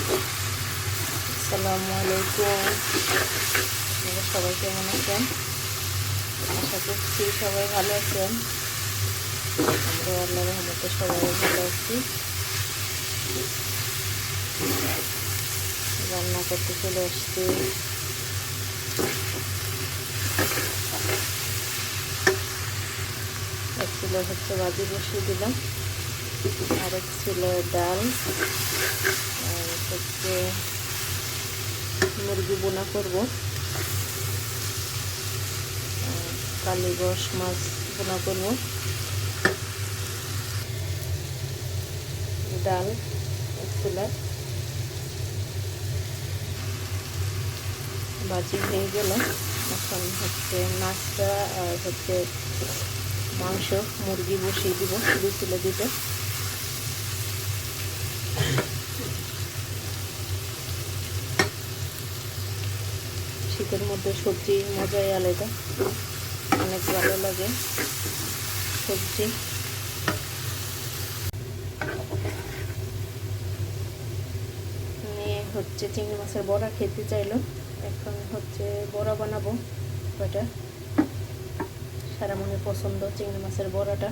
আসসালামু আলাইকুম। সবাই কেমন আছেন? আশা করছি সবাই ভালো আছেন। আমরা আল্লাহর রহমতে সবাই ভালো আছি। রান্না করতে চলে আসছি। এক কিলো হচ্ছে ভাজি বসিয়ে দিলাম, আর এক কিলো ডাল, আর হচ্ছে মুরগি বোনা করব, কালীগস মাছ বোনা করব। ডাল এক চুলায় ভাজি হয়ে গেল। এখন হচ্ছে মাছটা আর হচ্ছে মাংস মুরগি বসিয়ে দিব, দুই কিলো দিতে। শীতের মধ্যে সবজি মজাই আলাদা, অনেক ভালো লাগে সবজি। নিয়ে হচ্ছে চিংড়ি মাছের বড়া খেতে চাইলো, এখন হচ্ছে বড়া বানাবো। ওটা সারামনের পছন্দ, চিংড়ি মাছের বড়াটা।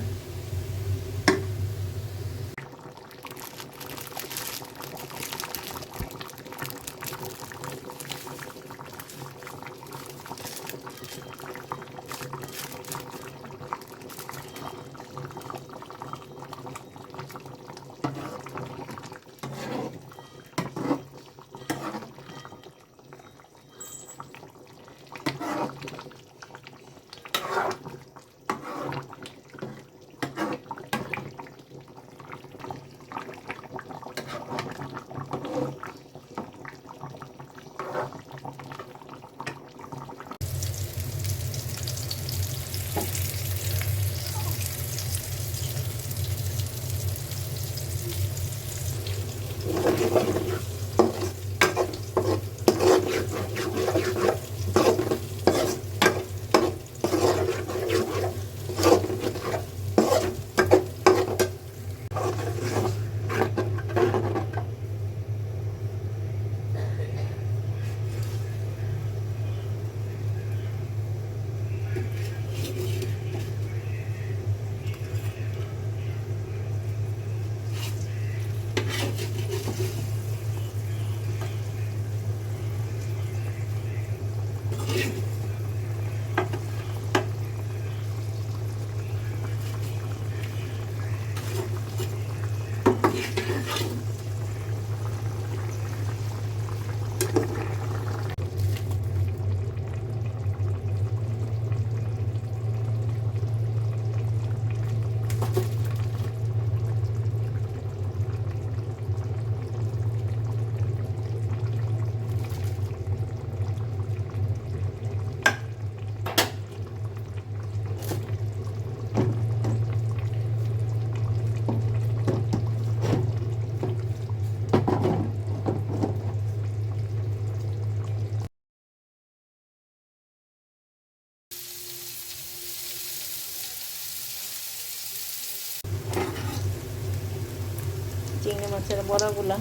চিংড়ি মাছের বড়াগুলা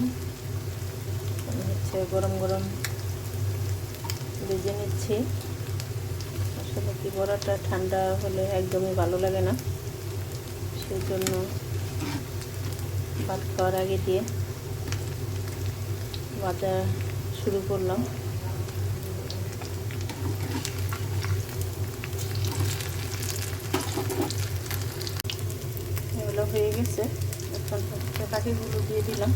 হচ্ছে গরম গরম ভেজে নিচ্ছি। আসলে কি, বড়াটা ঠান্ডা হলে একদমই ভালো লাগে না, সেই জন্য ভাত খাওয়ার আগে দিয়ে ভাজা শুরু করলাম। এগুলো হয়ে গেছে, এখন হচ্ছে বাকিগুলো দিয়ে দিলাম।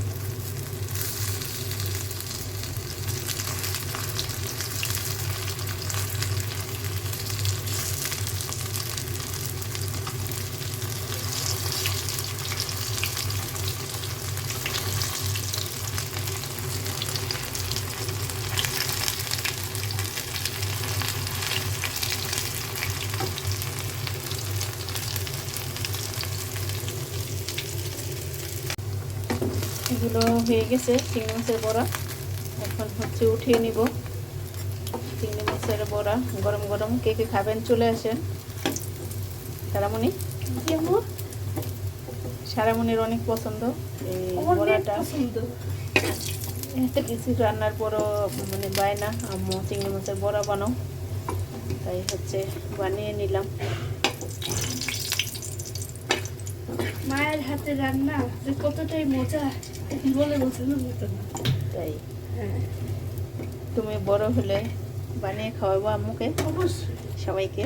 এগুলো হয়ে গেছে চিংড়ি মাছের বড়া। এখন হচ্ছে উঠিয়ে নিব চিংড়ি মাছের বড়া। গরম গরম কে কে খাবেন চলে আসেন। সারামনির অনেক পছন্দ এই বড়াটা। এত কিছু রান্নার পরও মানে বায়না আম্মু চিংড়ি মাছের বড়া বানাও, তাই হচ্ছে বানিয়ে নিলাম। মায়ের হাতে রান্না যে কতটাই মজা বলে বোঝানোর মতো না। তাই হ্যাঁ তুমি বড় হলে বানিয়ে খাওয়াবো আম্মুকে, অবশ্যই। সবাইকে।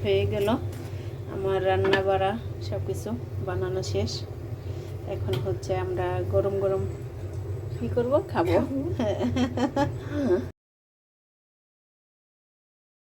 হয়ে গেল আমার রান্না বাড়া সব কিছু বানানো শেষ। এখন হচ্ছে আমরা গরম গরম কী করবো, খাবো।